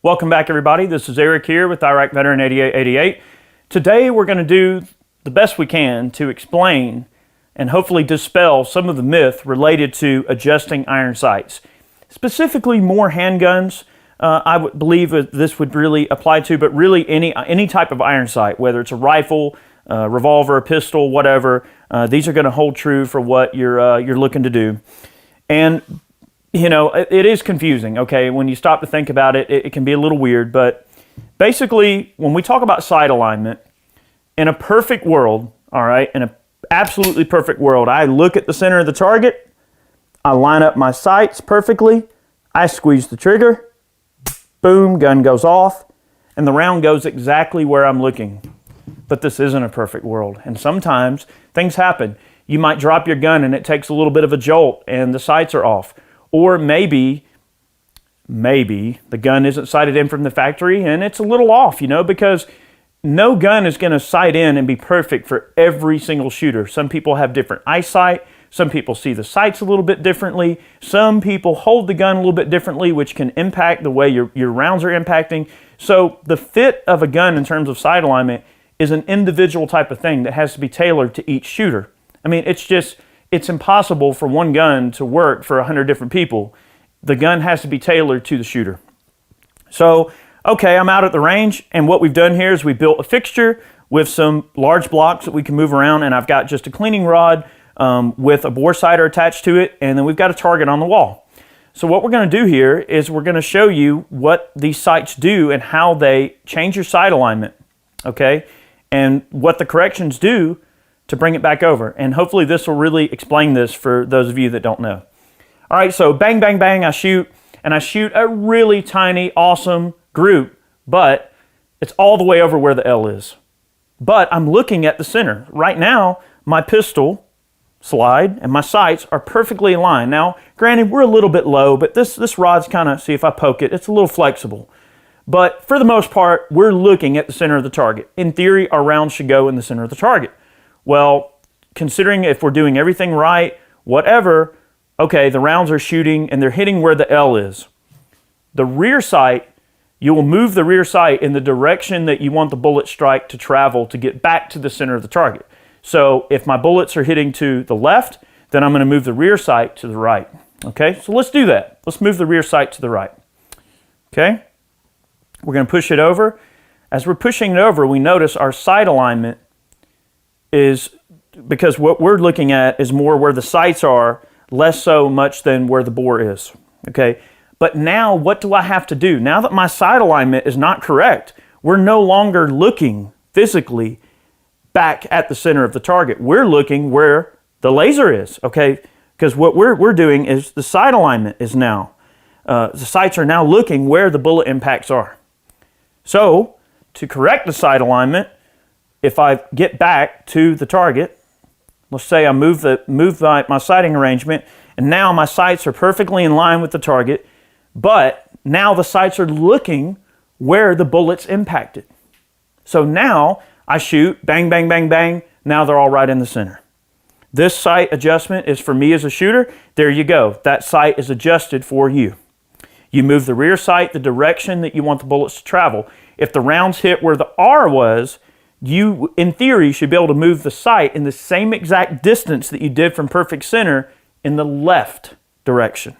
Welcome back, everybody. This is Eric here with Iraq Veteran 8888. Today we're going to do the best we can to explain and hopefully dispel some of the myth related to adjusting iron sights. Specifically more handguns, I would believe that this would really apply to, but really any type of iron sight, whether it's a rifle, revolver, pistol, whatever. These are going to hold true for what you're looking to do. And you know, it is confusing, okay? When you stop to think about it, it can be a little weird, but basically, when we talk about sight alignment, in a perfect world, all right, in an absolutely perfect world, I look at the center of the target, I line up my sights perfectly, I squeeze the trigger, boom, gun goes off, and the round goes exactly where I'm looking. But this isn't a perfect world, and sometimes things happen. You might drop your gun and it takes a little bit of a jolt and the sights are off. Or maybe the gun isn't sighted in from the factory and it's a little off, you know, because no gun is going to sight in and be perfect for every single shooter. Some people have different eyesight. Some people see the sights a little bit differently. Some people hold the gun a little bit differently, which can impact the way your rounds are impacting. So the fit of a gun in terms of sight alignment is an individual type of thing that has to be tailored to each shooter. I mean, it's impossible for one gun to work for 100 different people. The gun has to be tailored to the shooter. So, okay, I'm out at the range, and what we've done here is we built a fixture with some large blocks that we can move around, and I've got just a cleaning rod with a bore sighter attached to it, and then we've got a target on the wall. So what we're going to do here is we're going to show you what these sights do and how they change your sight alignment, okay, and what the corrections do to bring it back over. And hopefully this will really explain this for those of you that don't know. All right, so bang, bang, bang, I shoot, and I shoot a really tiny, awesome group, but it's all the way over where the L is. But I'm looking at the center. Right now, my pistol slide and my sights are perfectly aligned. Now, granted, we're a little bit low, but this rod's kind of, see if I poke it, it's a little flexible. But for the most part, we're looking at the center of the target. In theory, our rounds should go in the center of the target. Well, considering if we're doing everything right, whatever, okay, the rounds are shooting and they're hitting where the L is. The rear sight, you will move the rear sight in the direction that you want the bullet strike to travel to get back to the center of the target. So if my bullets are hitting to the left, then I'm going to move the rear sight to the right. Okay, so let's do that. Let's move the rear sight to the right. Okay, we're going to push it over. As we're pushing it over, we notice our sight alignment is, because what we're looking at is more where the sights are, less so much than where the bore is, okay? But now what do I have to do? Now that my sight alignment is not correct, we're no longer looking physically back at the center of the target. We're looking where the laser is, okay? Because what we're doing is the sight alignment is now, the sights are now looking where the bullet impacts are. So to correct the sight alignment, if I get back to the target, let's say I move my sighting arrangement, and now my sights are perfectly in line with the target, but now the sights are looking where the bullets impacted. So now I shoot, bang, bang, bang, bang, now they're all right in the center. This sight adjustment is for me as a shooter. There you go. That sight is adjusted for you. You move the rear sight the direction that you want the bullets to travel. If the rounds hit where the R was, you, in theory, should be able to move the sight in the same exact distance that you did from perfect center in the left direction,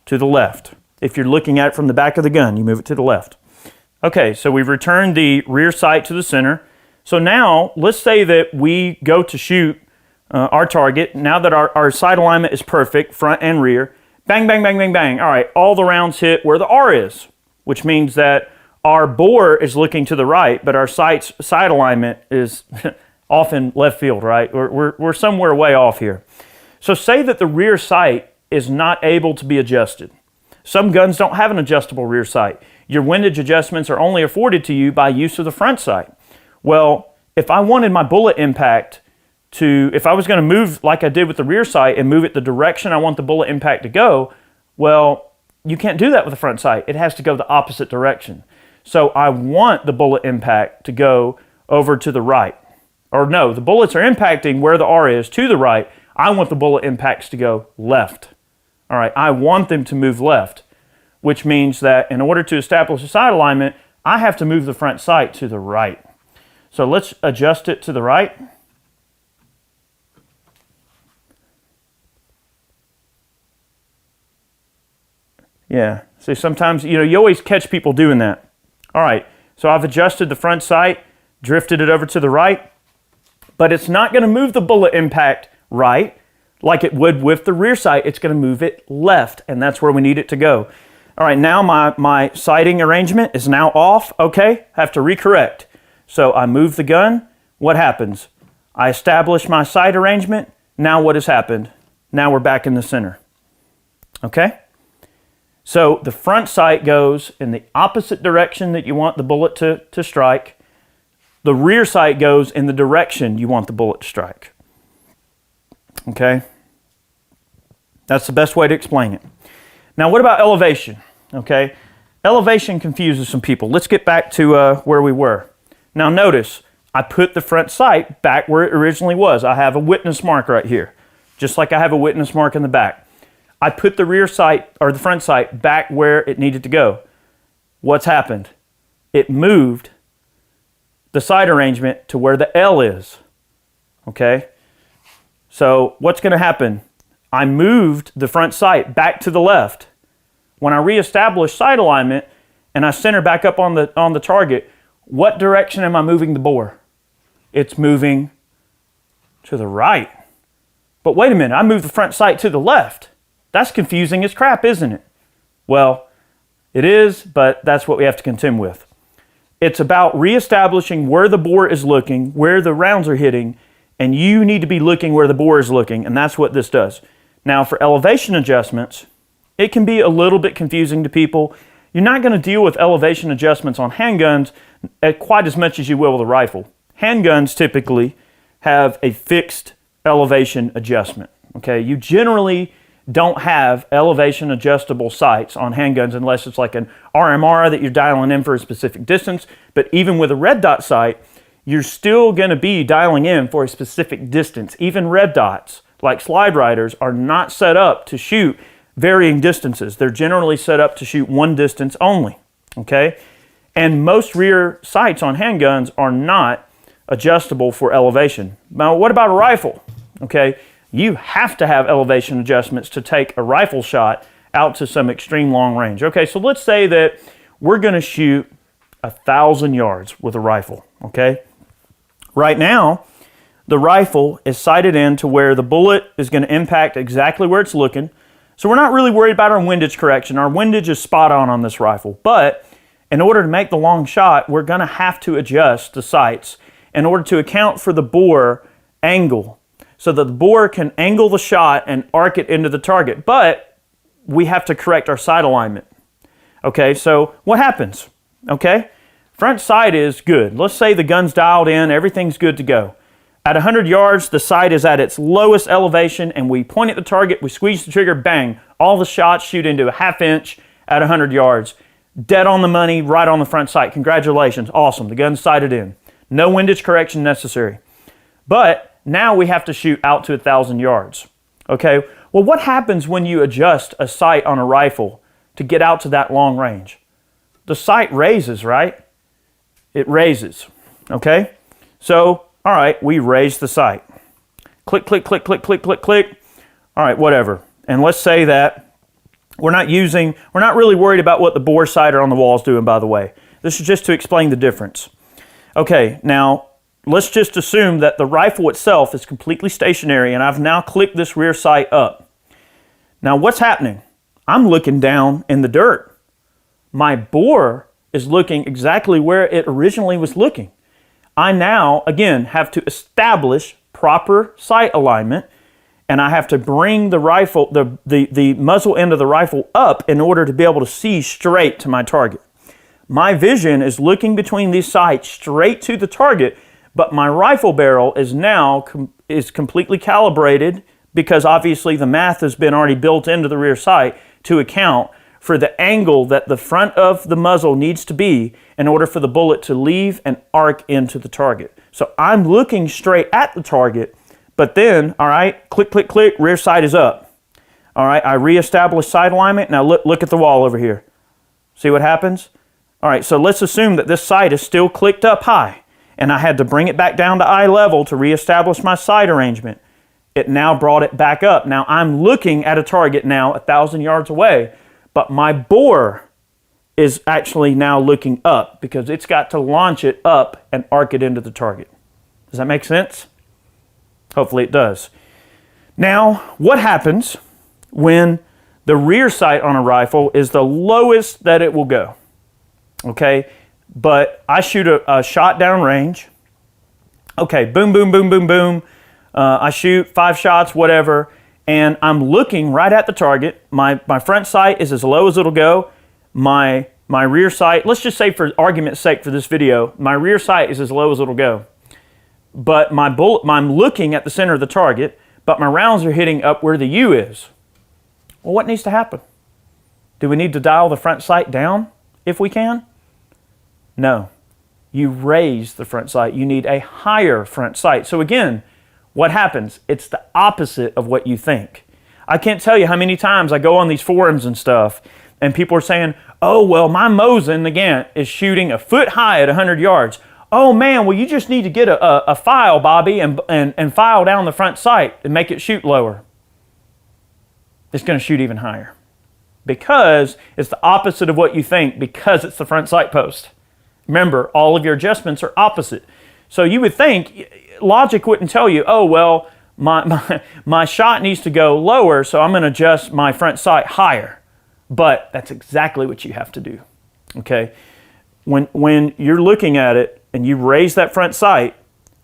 to the left. If you're looking at it from the back of the gun, you move it to the left. Okay, so we've returned the rear sight to the center. So now, let's say that we go to shoot our target. Now that our sight alignment is perfect, front and rear, bang, bang, bang, bang, bang. All right, all the rounds hit where the R is, which means that our bore is looking to the right, but our sight alignment is often left field, right? We're somewhere way off here. So say that the rear sight is not able to be adjusted. Some guns don't have an adjustable rear sight. Your windage adjustments are only afforded to you by use of the front sight. Well, if I wanted my bullet impact if I was going to move like I did with the rear sight and move it the direction I want the bullet impact to go, well, you can't do that with the front sight. It has to go the opposite direction. So I want the bullet impact to go over to the right. Or no, the bullets are impacting where the R is to the right. I want the bullet impacts to go left. All right, I want them to move left. which means that in order to establish a sight alignment, I have to move the front sight to the right. So let's adjust it to the right. Yeah, see, sometimes, you always catch people doing that. All right, so I've adjusted the front sight, drifted it over to the right, but it's not going to move the bullet impact right like it would with the rear sight. It's going to move it left, and that's where we need it to go. All right, now my sighting arrangement is now off. Okay, have to recorrect. So I move the gun. What happens? I establish my sight arrangement. Now what has happened? Now we're back in the center. Okay? So the front sight goes in the opposite direction that you want the bullet to strike. The rear sight goes in the direction you want the bullet to strike. Okay? That's the best way to explain it. Now what about elevation? Okay? Elevation confuses some people. Let's get back to where we were. Now notice, I put the front sight back where it originally was. I have a witness mark right here, just like I have a witness mark in the back. I put the rear sight, or the front sight, back where it needed to go. What's happened? It moved the sight arrangement to where the L is. Okay? So what's going to happen? I moved the front sight back to the left. When I reestablish sight alignment and I center back up on the target, what direction am I moving the bore? It's moving to the right. But wait a minute, I moved the front sight to the left. That's confusing as crap, isn't it? Well, it is, but that's what we have to contend with. It's about reestablishing where the bore is looking, where the rounds are hitting, and you need to be looking where the bore is looking, and that's what this does. Now, for elevation adjustments, it can be a little bit confusing to people. You're not going to deal with elevation adjustments on handguns quite as much as you will with a rifle. Handguns typically have a fixed elevation adjustment. Okay, you generally don't have elevation adjustable sights on handguns unless it's like an RMR that you're dialing in for a specific distance. But even with a red dot sight, you're still going to be dialing in for a specific distance. Even red dots, like slide riders, are not set up to shoot varying distances. They're generally set up to shoot one distance only. Okay, and most rear sights on handguns are not adjustable for elevation. Now, what about a rifle? Okay, you have to have elevation adjustments to take a rifle shot out to some extreme long range. Okay, so let's say that we're going to shoot 1,000 yards with a rifle. Okay, right now the rifle is sighted in to where the bullet is going to impact exactly where it's looking. So we're not really worried about our windage correction. Our windage is spot on this rifle. But in order to make the long shot, we're going to have to adjust the sights in order to account for the bore angle, so that the bore can angle the shot and arc it into the target. But we have to correct our sight alignment. Okay, so what happens? Okay, front sight is good. Let's say the gun's dialed in, everything's good to go. At 100 yards, the sight is at its lowest elevation, and we point at the target, we squeeze the trigger, bang. All the shots shoot into a ½ inch at 100 yards. Dead on the money, right on the front sight. Congratulations, awesome, the gun's sighted in. No windage correction necessary. But now we have to shoot out to 1,000 yards. Okay, well, what happens when you adjust a sight on a rifle to get out to that long range? The sight raises, right? It raises, okay? So, all right, we raise the sight. Click, click, click, click, click, click, click. All right, whatever. And let's say that we're not really worried about what the bore sighter on the wall is doing, by the way. This is just to explain the difference. Okay, now let's just assume that the rifle itself is completely stationary and I've now clicked this rear sight up. Now what's happening? I'm looking down in the dirt. My bore is looking exactly where it originally was looking. I now, again, have to establish proper sight alignment, and I have to bring the rifle, the muzzle end of the rifle up in order to be able to see straight to my target. My vision is looking between these sights straight to the target, but my rifle barrel is now completely calibrated, because obviously the math has been already built into the rear sight to account for the angle that the front of the muzzle needs to be in order for the bullet to leave and arc into the target. So I'm looking straight at the target, but then, all right, click, click, click, rear sight is up. All right, I reestablish sight alignment. Now look at the wall over here. See what happens? All right, so let's assume that this sight is still clicked up high, and I had to bring it back down to eye level to reestablish my sight arrangement. It now brought it back up. Now I'm looking at a target now 1,000 yards away, but my bore is actually now looking up because it's got to launch it up and arc it into the target. Does that make sense? Hopefully it does. Now, what happens when the rear sight on a rifle is the lowest that it will go? Okay, but I shoot a shot down range. Okay, boom, boom, boom, boom, boom. I shoot 5 shots, whatever, and I'm looking right at the target. My front sight is as low as it'll go. My rear sight, let's just say for argument's sake for this video, my rear sight is as low as it'll go. But I'm looking at the center of the target, but my rounds are hitting up where the U is. Well, what needs to happen? Do we need to dial the front sight down if we can? No. You raise the front sight. You need a higher front sight. So again, what happens? It's the opposite of what you think. I can't tell you how many times I go on these forums and stuff, and people are saying, oh, well, my Mosin, the Gant, is shooting a foot high at 100 yards. Oh, man, well, you just need to get a file, Bobby, and file down the front sight and make it shoot lower. It's going to shoot even higher because it's the opposite of what you think because it's the front sight post. Remember, all of your adjustments are opposite. So you would think, logic wouldn't tell you, oh, well, my shot needs to go lower, so I'm going to adjust my front sight higher. But that's exactly what you have to do, okay? When you're looking at it and you raise that front sight,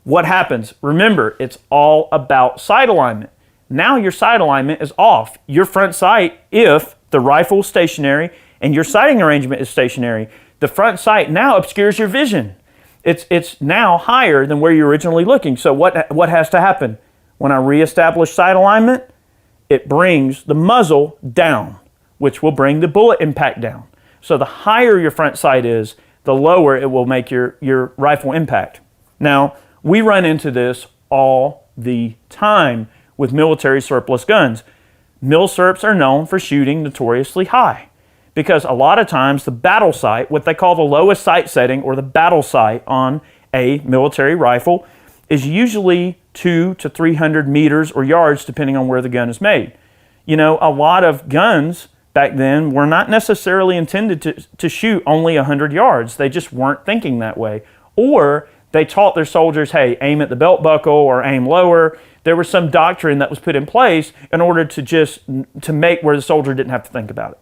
what happens? Remember, it's all about sight alignment. Now your sight alignment is off. Your front sight, if the rifle is stationary and your sighting arrangement is stationary, the front sight now obscures your vision. It's now higher than where you're originally looking. So what has to happen? When I reestablish sight alignment, it brings the muzzle down, which will bring the bullet impact down. So the higher your front sight is, the lower it will make your rifle impact. Now, we run into this all the time with military surplus guns. Mil surps are known for shooting notoriously high because a lot of times the battle sight, what they call the lowest sight setting or the battle sight on a military rifle, is usually 200 to 300 meters or yards depending on where the gun is made. You know, a lot of guns back then were not necessarily intended to shoot only 100 yards. They just weren't thinking that way. Or they taught their soldiers, hey, aim at the belt buckle or aim lower. There was some doctrine that was put in place in order to make where the soldier didn't have to think about it.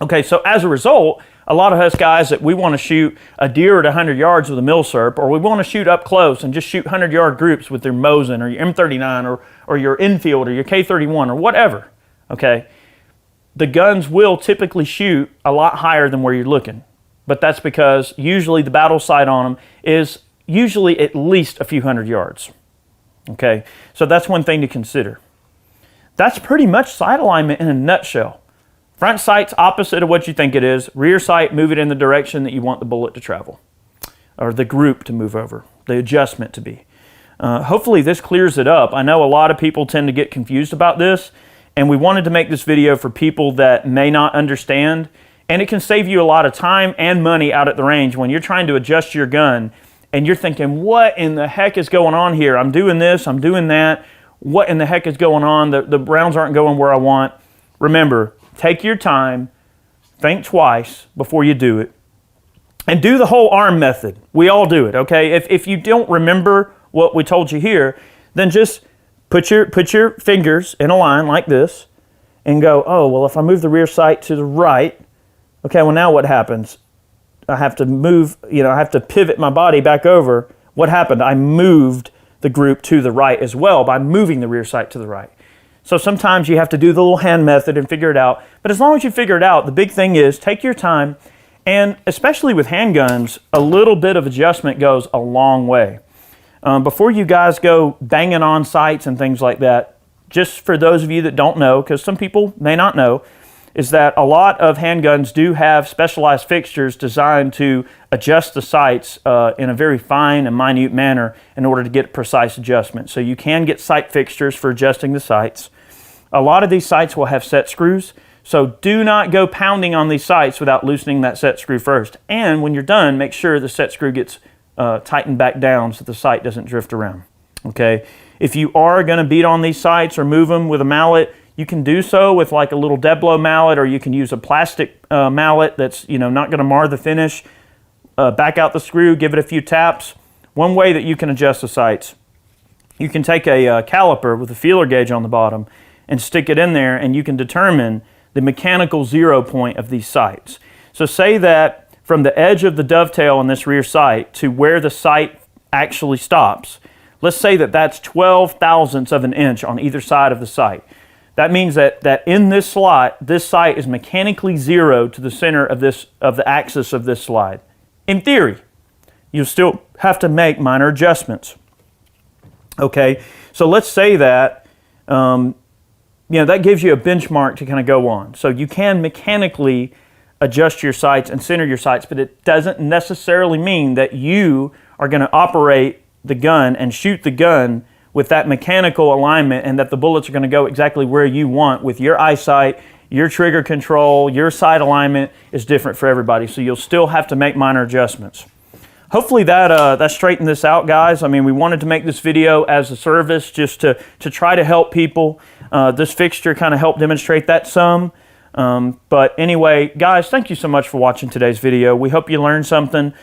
Okay, so as a result, a lot of us guys that we want to shoot a deer at 100 yards with a milsurp, or we want to shoot up close and just shoot 100-yard groups with your Mosin or your M39 or your Enfield or your K31 or whatever, okay? The guns will typically shoot a lot higher than where you're looking. But that's because usually the battle sight on them is usually at least a few hundred yards. Okay, so that's one thing to consider. That's pretty much sight alignment in a nutshell. Front sight's opposite of what you think it is. Rear sight, move it in the direction that you want the bullet to travel, or the group to move over, the adjustment to be. Hopefully this clears it up. I know a lot of people tend to get confused about this, and we wanted to make this video for people that may not understand, and it can save you a lot of time and money out at the range when you're trying to adjust your gun and you're thinking, what in the heck is going on here? I'm doing this, I'm doing that. What in the heck is going on? The rounds aren't going where I want. Remember, take your time, think twice before you do it, and do the whole arm method. We all do it, okay? If you don't remember what we told you here, then just put your fingers in a line like this and go, oh, well, if I move the rear sight to the right, okay, well, now what happens? I have to move, I have to pivot my body back over. What happened? I moved the group to the right as well by moving the rear sight to the right. So sometimes you have to do the little hand method and figure it out. But as long as you figure it out, the big thing is take your time. And especially with handguns, a little bit of adjustment goes a long way. Before you guys go banging on sights and things like that, just for those of you that don't know, because some people may not know, is that a lot of handguns do have specialized fixtures designed to adjust the sights in a very fine and minute manner in order to get precise adjustment. So you can get sight fixtures for adjusting the sights. A lot of these sights will have set screws, So do not go pounding on these sights without loosening that set screw first. And when you're done, make sure the set screw gets tightened back down so the sight doesn't drift around. Okay. If you are going to beat on these sights or move them with a mallet, you can do so with like a little dead blow mallet, or you can use a plastic mallet that's not going to mar the finish. Back out the screw, give it a few taps. One way that you can adjust the sights, you can take a caliper with a feeler gauge on the bottom and stick it in there, and you can determine the mechanical 0 point of these sights. So say that from the edge of the dovetail on this rear sight to where the sight actually stops, let's say that that's 12 thousandths of an inch on either side of the sight. That means that in this slot, this sight is mechanically 0 to the center of the axis of this slide. In theory, you'll still have to make minor adjustments. Okay, so let's say that that gives you a benchmark to kind of go on. So you can mechanically adjust your sights and center your sights, but it doesn't necessarily mean that you are going to operate the gun and shoot the gun with that mechanical alignment, and that the bullets are going to go exactly where you want with your eyesight. Your trigger control, your sight alignment is different for everybody, so you'll still have to make minor adjustments. Hopefully that straightened this out, guys. I mean, we wanted to make this video as a service just to try to help people. This fixture kind of helped demonstrate that some. But anyway, guys, thank you so much for watching today's video. We hope you learned something.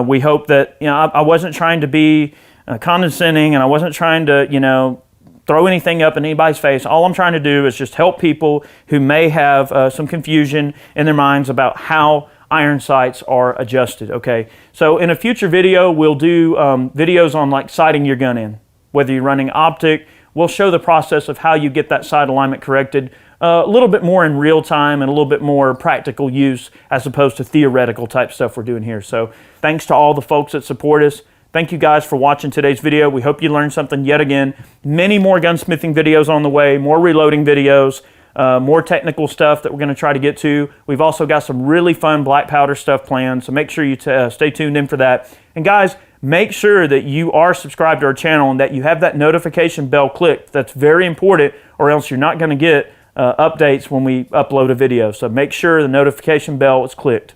We hope that, I wasn't trying to be condescending, and I wasn't trying to, throw anything up in anybody's face. All I'm trying to do is just help people who may have some confusion in their minds about how iron sights are adjusted, okay? So in a future video, we'll do videos on like sighting your gun in. Whether you're running optic, we'll show the process of how you get that sight alignment corrected a little bit more in real time and a little bit more practical use as opposed to theoretical type stuff we're doing here. So thanks to all the folks that support us. Thank you guys for watching today's video. We hope you learned something yet again. Many more gunsmithing videos on the way, more reloading videos, more technical stuff that we're going to try to get to. We've also got some really fun black powder stuff planned, so make sure you stay tuned in for that. And guys, make sure that you are subscribed to our channel and that you have that notification bell clicked. That's very important, or else you're not going to get updates when we upload a video. So make sure the notification bell is clicked.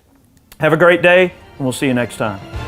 Have a great day, and we'll see you next time.